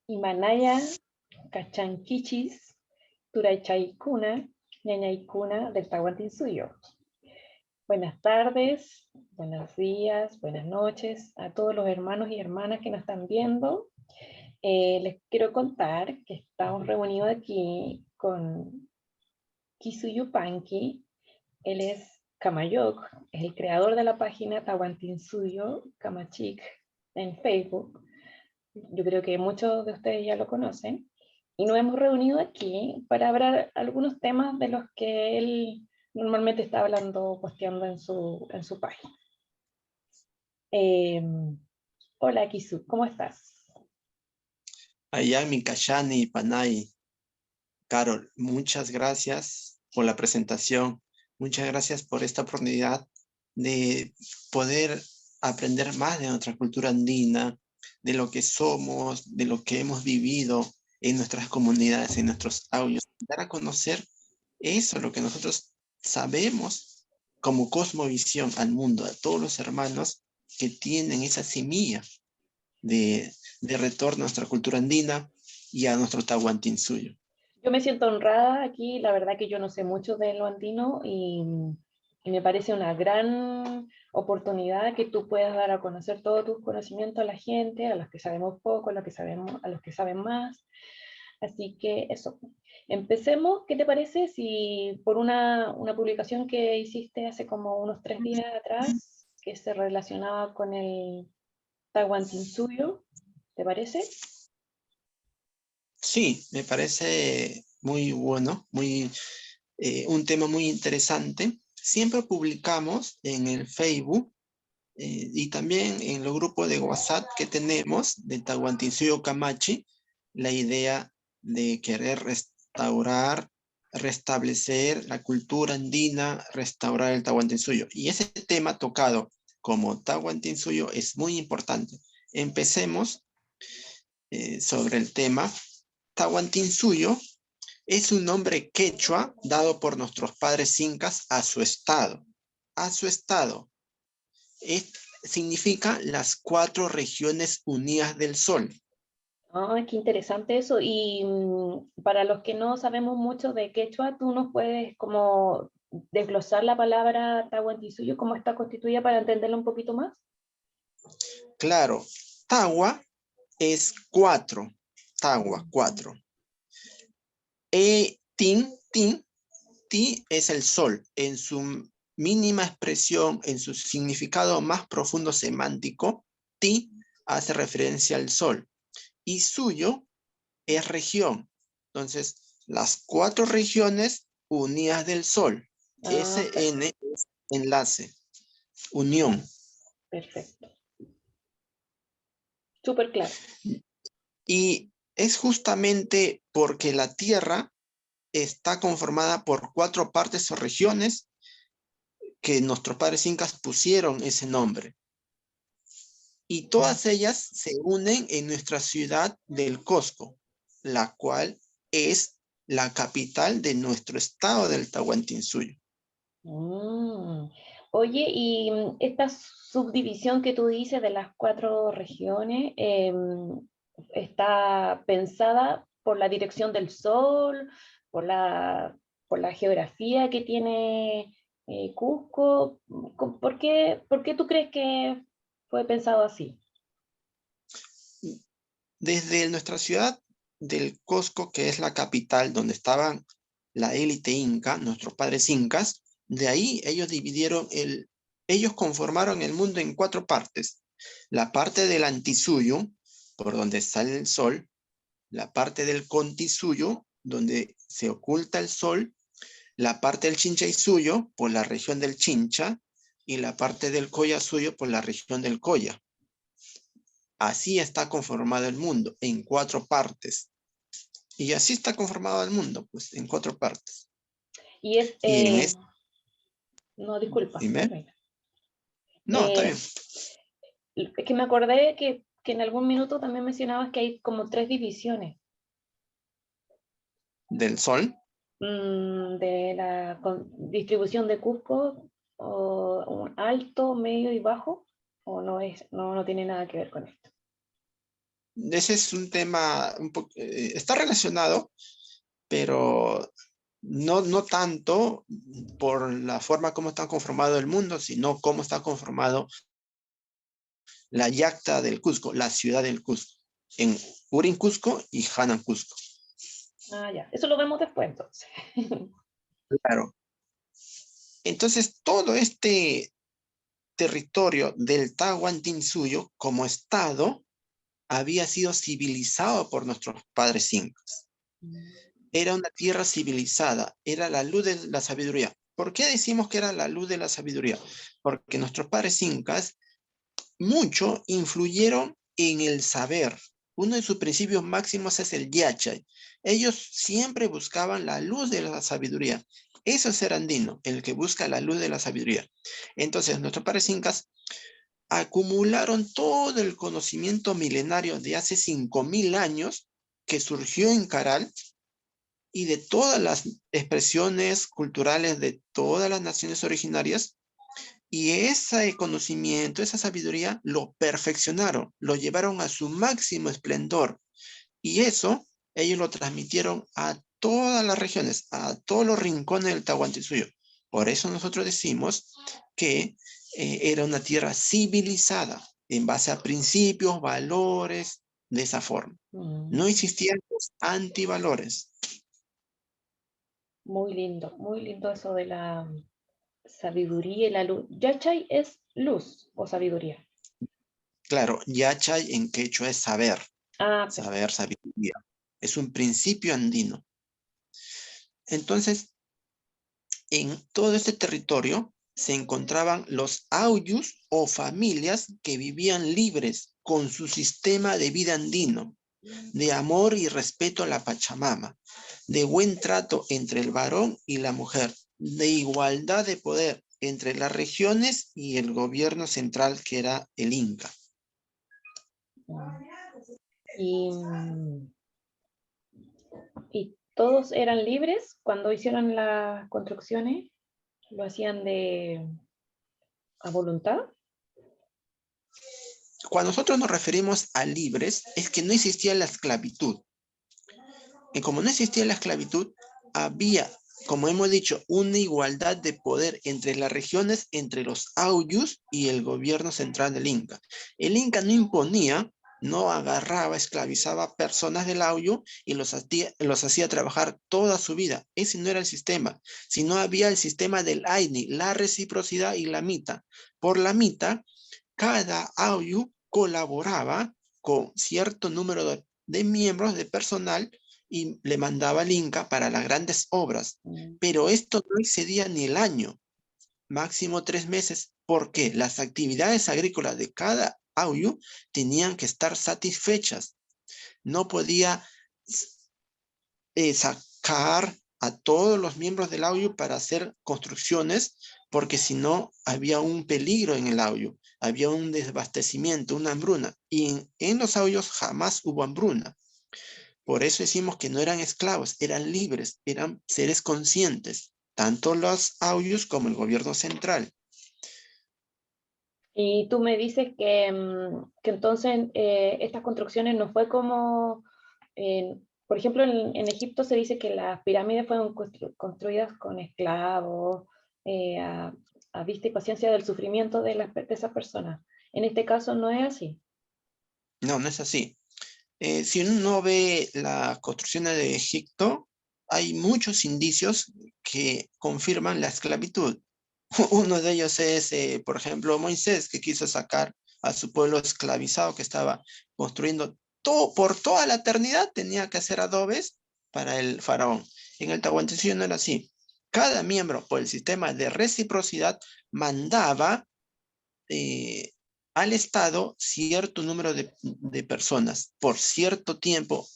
Imanaya, Cachanquichis, Turaychaykuna, Ñañaykuna del Tahuantinsuyo. Buenas tardes, buenos días, buenas noches a todos los hermanos y hermanas que nos están viendo. Les quiero contar que estamos reunidos aquí con Kisuyu Panki. Él es Kamayok, es el creador de la página Tahuantinsuyo Kamachik en Facebook. Yo creo que muchos de ustedes ya lo conocen. Y nos hemos reunido aquí para hablar algunos temas de los que él normalmente está hablando, posteando en su página. Hola, Kisu, ¿cómo estás? Allá mi Kashani y Panay. Carol, muchas gracias por la presentación. Muchas gracias por esta oportunidad de poder aprender más de nuestra cultura andina, de lo que somos, de lo que hemos vivido en nuestras comunidades, en nuestros audios. Dar a conocer eso, lo que nosotros sabemos como cosmovisión al mundo, a todos los hermanos que tienen esa semilla de retorno a nuestra cultura andina y a nuestro Tahuantinsuyo. Yo me siento honrada aquí, la verdad que yo no sé mucho de lo andino y me parece una gran oportunidad que tú puedas dar a conocer todos tus conocimientos a la gente, a los que sabemos poco, a los que saben más. Así que eso. Empecemos, ¿qué te parece si por una publicación que hiciste hace como unos 3 días atrás, que se relacionaba con el Tahuantinsuyo, ¿te parece? Sí, me parece muy bueno, un tema muy interesante. Siempre publicamos en el Facebook y también en los grupos de WhatsApp que tenemos de Tahuantinsuyo Camachi, la idea de querer restaurar, restablecer la cultura andina, restaurar el Tahuantinsuyo. Y ese tema tocado como Tahuantinsuyo es muy importante. Empecemos sobre el tema. Tahuantinsuyo es un nombre quechua dado por nuestros padres incas a su estado. A su estado. Significa las 4 regiones unidas del sol. Ah, qué interesante eso. Y para los que no sabemos mucho de quechua, ¿tú nos puedes como desglosar la palabra Tahuantinsuyo, cómo está constituida para entenderla un poquito más? Claro, Tahua es 4. Tahua, 4. Ti es el sol. En su mínima expresión, en su significado más profundo semántico, ti hace referencia al sol. Y suyo es región. Entonces, las 4 regiones unidas del sol. Ah, SN es enlace, unión. perfecto. Súper claro. Y es justamente porque la Tierra está conformada por 4 partes o regiones que nuestros padres incas pusieron ese nombre. Y todas ellas se unen en nuestra ciudad del Cusco, la cual es la capital de nuestro estado del Tahuantinsuyo. Mm. Oye, y esta subdivisión que tú dices de las 4 regiones, ¿está pensada por la dirección del sol, por por la geografía que tiene Cusco? ¿Por qué tú crees que fue pensado así? Desde nuestra ciudad del Cusco, que es la capital donde estaban la élite inca, nuestros padres incas, de ahí ellos conformaron el mundo en 4 partes. La parte del Antisuyo, por donde sale el sol, la parte del Contisuyo, donde se oculta el sol, la parte del Chinchaysuyo, por la región del Chincha, y la parte del Collasuyo, por la región del Colla. Así está conformado el mundo, en 4 partes. Y así está conformado el mundo, pues, en 4 partes. Y es, Y en este, no, disculpa. dime, Reina. no, está bien, Es que me acordé que en algún minuto también mencionabas que hay como 3 divisiones. del sol. De la distribución de Cusco, o un alto, medio y bajo, o no es, no tiene nada que ver con esto. ese es un tema, está relacionado, pero no tanto por la forma como está conformado el mundo, sino cómo está conformado la Yacta del Cusco, la ciudad del Cusco, en Urin Cusco y Hanan Cusco. Ah, ya. Eso lo vemos después, entonces. Claro. Entonces, todo este territorio del Tahuantinsuyo como estado había sido civilizado por nuestros padres incas. Era una tierra civilizada, era la luz de la sabiduría. ¿Por qué decimos que era la luz de la sabiduría? Porque nuestros padres incas mucho influyeron en el saber. Uno de sus principios máximos es el yachay. Ellos siempre buscaban la luz de la sabiduría. Eso es ser andino, el que busca la luz de la sabiduría. Entonces, nuestros padres incas acumularon todo el conocimiento milenario de hace 5.000 años que surgió en Caral y de todas las expresiones culturales de todas las naciones originarias. Y ese conocimiento, esa sabiduría, lo perfeccionaron, lo llevaron a su máximo esplendor. Y eso ellos lo transmitieron a todas las regiones, a todos los rincones del Tahuantinsuyo. Por eso nosotros decimos que era una tierra civilizada, en base a principios, valores, de esa forma. No existían los antivalores. Muy lindo eso de la sabiduría y la luz. Yachay es luz o sabiduría. Claro, yachay en quechua es saber, Ah, perfecto. saber, sabiduría. Es un principio andino. Entonces, en todo este territorio se encontraban los auyus o familias que vivían libres con su sistema de vida andino, de amor y respeto a la Pachamama, de buen trato entre el varón y la mujer, de igualdad de poder entre las regiones y el gobierno central que era el Inca. Y, y todos eran libres cuando hicieron las construcciones, lo hacían a voluntad. Cuando nosotros nos referimos a libres, es que no existía la esclavitud. Y como no existía la esclavitud, había, como hemos dicho, una igualdad de poder entre las regiones, entre los auyus y el gobierno central del Inca. El Inca no imponía, no agarraba, esclavizaba a personas del auyu y los hacía trabajar toda su vida. Ese no era el sistema, sino había el sistema del Aini, la reciprocidad y la mita. Por la mita, cada auyu colaboraba con cierto número de miembros de personal y le mandaba al Inca para las grandes obras. Pero esto no excedía ni el año, máximo 3 meses, porque las actividades agrícolas de cada auyu tenían que estar satisfechas. No podía sacar a todos los miembros del auyu para hacer construcciones, porque si no había un peligro en el auyu, había un desabastecimiento, una hambruna, y en los auyos jamás hubo hambruna. Por eso decimos que no eran esclavos, eran libres, eran seres conscientes, tanto los auyus como el gobierno central. Y tú me dices que entonces estas construcciones no fue como, por ejemplo, en Egipto se dice que las pirámides fueron construidas con esclavos, a vista y paciencia del sufrimiento de esas personas. En este caso no es así. No, no es así. Si uno ve las construcciones de Egipto, hay muchos indicios que confirman la esclavitud. Uno de ellos es, por ejemplo, Moisés, que quiso sacar a su pueblo esclavizado que estaba construyendo todo, por toda la eternidad, tenía que hacer adobes para el faraón. En el Tahuantinsuyo no era así. Cada miembro, por el sistema de reciprocidad, mandaba eh, al Estado cierto número de personas por cierto tiempo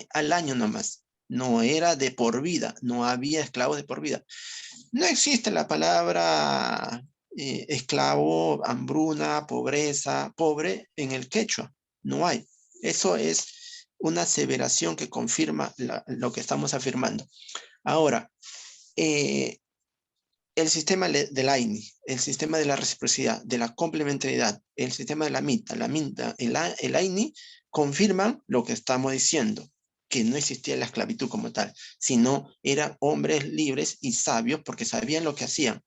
al año nomás. No era de por vida, no había esclavos de por vida. No existe la palabra esclavo, hambruna, pobreza, pobre en el quechua. No hay. Eso es una aseveración que confirma lo que estamos afirmando. Ahora, eh, el sistema del AINI, el sistema de la reciprocidad, de la complementariedad, el sistema de la MITA, el AINI confirman lo que estamos diciendo, que no existía la esclavitud como tal, sino eran hombres libres y sabios porque sabían lo que hacían.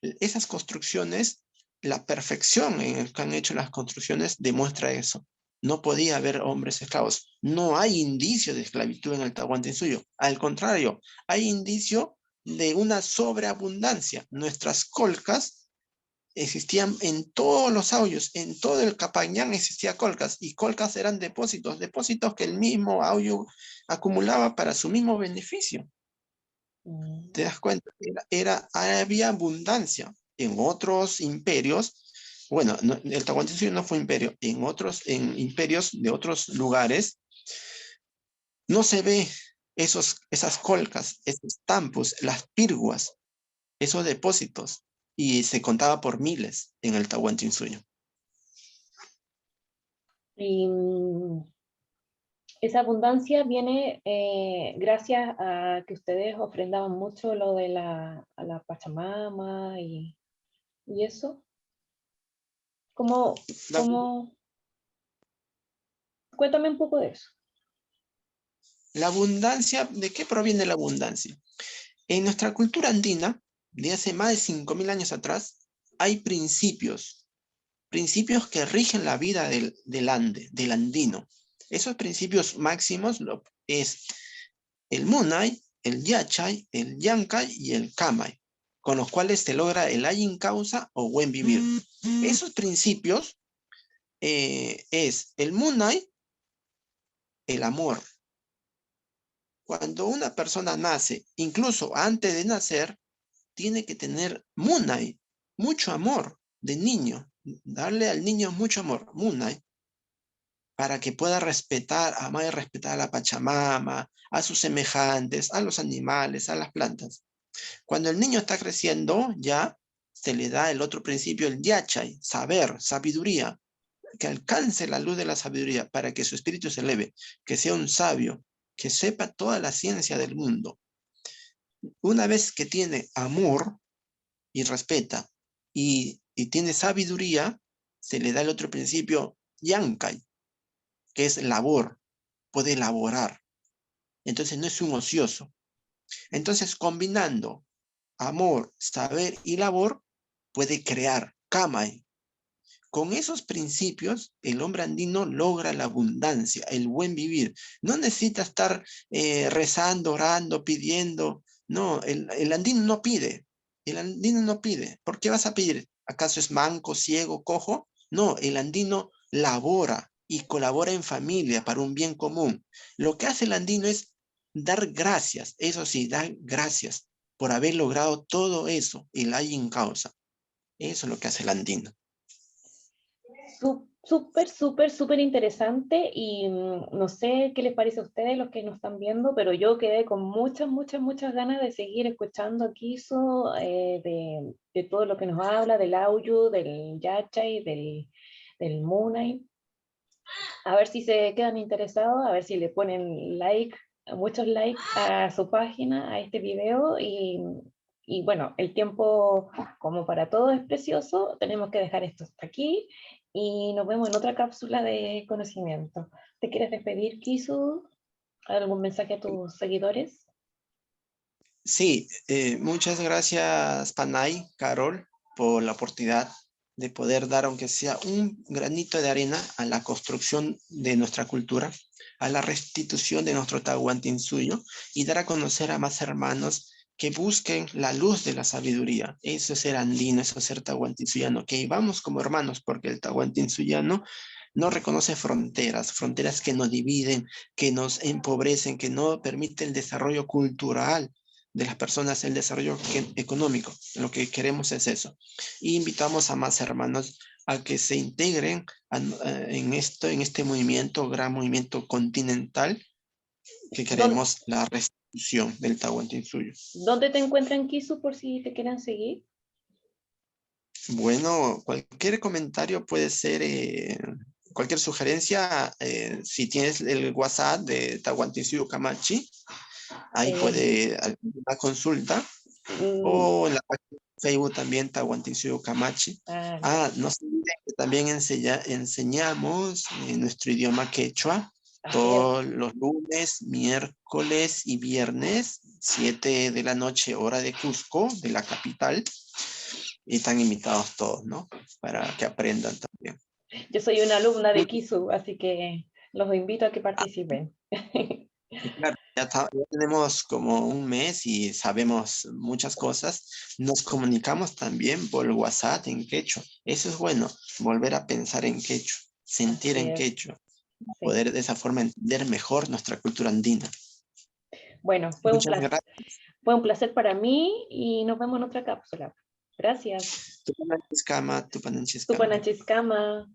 Esas construcciones, la perfección en el que han hecho las construcciones demuestra eso. No podía haber hombres esclavos. No hay indicio de esclavitud en el Tahuantinsuyo. Al contrario, hay indicio de una sobreabundancia. Nuestras colcas existían en todos los aullos, en todo el Capañán existía colcas, y colcas eran depósitos, depósitos que el mismo aullo acumulaba para su mismo beneficio. ¿Te das cuenta? Había abundancia. En otros imperios, bueno, el Tahuantinsuyo no fue imperio, en imperios de otros lugares, no se ve esas colcas, esos tampos, las pirguas, esos depósitos, y se contaba por miles en el Tahuantinsuyo. Y esa abundancia viene gracias a que ustedes ofrendaban mucho lo de a la Pachamama y eso. La, ¿Cómo? Cuéntame un poco de eso. la abundancia, ¿de qué proviene la abundancia? En nuestra cultura andina, de hace más de 5.000 años atrás, hay principios que rigen la vida del Ande, del andino. Esos principios máximos es el Munay, el Yachay, el Yankay y el Kamay, con los cuales se logra el ayin causa o buen vivir. Esos principios es el Munay, el amor. Cuando una persona nace, incluso antes de nacer, tiene que tener Munay, mucho amor de niño, darle al niño mucho amor, Munay, para que pueda respetar, amar y respetar a la Pachamama, a sus semejantes, a los animales, a las plantas. Cuando el niño está creciendo, ya se le da el otro principio, el yachay, saber, sabiduría, que alcance la luz de la sabiduría para que su espíritu se eleve, que sea un sabio, que sepa toda la ciencia del mundo. Una vez que tiene amor y respeta y tiene sabiduría, se le da el otro principio, yankay, que es labor, puede elaborar. Entonces no es un ocioso. Entonces combinando amor, saber y labor, puede crear kamay. Con esos principios, el hombre andino logra la abundancia, el buen vivir. No necesita estar rezando, orando, pidiendo. No, el andino no pide. El andino no pide. ¿Por qué vas a pedir? ¿Acaso es manco, ciego, cojo? No, el andino labora y colabora en familia para un bien común. Lo que hace el andino es dar gracias, eso sí, dar gracias por haber logrado todo eso, el ayin causa. Eso es lo que hace el andino. Súper, súper, súper interesante y no sé qué les parece a ustedes los que nos están viendo, pero yo quedé con muchas, muchas, muchas ganas de seguir escuchando a Kiso, de todo lo que nos habla, del Auyu, del Yachay, del Munay. A ver si se quedan interesados, a ver si le ponen like, muchos likes a su página, a este video y bueno, el tiempo como para todo es precioso, tenemos que dejar esto hasta aquí y nos vemos en otra cápsula de conocimiento. ¿Te quieres despedir, Kisu? ¿Algún mensaje a tus seguidores? Sí, muchas gracias, Panay, Carol, por la oportunidad de poder dar, aunque sea un granito de arena, a la construcción de nuestra cultura, a la restitución de nuestro Tahuantinsuyo y dar a conocer a más hermanos que busquen la luz de la sabiduría. Eso es ser andino, eso es ser tahuantinsuyano, que vivamos como hermanos, porque el tahuantinsuyano no reconoce fronteras, fronteras que nos dividen, que nos empobrecen, que no permiten el desarrollo cultural de las personas, el desarrollo económico. Lo que queremos es eso. Y invitamos a más hermanos a que se integren en este movimiento, gran movimiento continental, que queremos la restitución del Tahuantinsuyo. ¿Dónde te encuentran, Kisu, por si te quieren seguir? Bueno, cualquier comentario puede ser, cualquier sugerencia, si tienes el WhatsApp de Tahuantinsuyo Camachi, ahí puede alguna consulta, Mm, o en la página Facebook también, Tahuantinsuyo Camachi. Ya. No se olviden que también enseñamos nuestro idioma quechua Así es. todos los lunes, miércoles y viernes, 7 de la noche, hora de Cusco, de la capital. Y están invitados todos, ¿no? Para que aprendan también. Yo soy una alumna de Kisu, así que los invito a que participen. Claro, ya tenemos como un mes y sabemos muchas cosas. Nos comunicamos también por WhatsApp en quechua. Eso es bueno, volver a pensar en quechua, sentir Así en es. quechua, Sí. poder de esa forma entender mejor nuestra cultura andina. Bueno, Muchas gracias. fue un placer para mí y nos vemos en otra cápsula. Gracias. Tupananchiskama, Tupananchiskama. Tupananchiskama.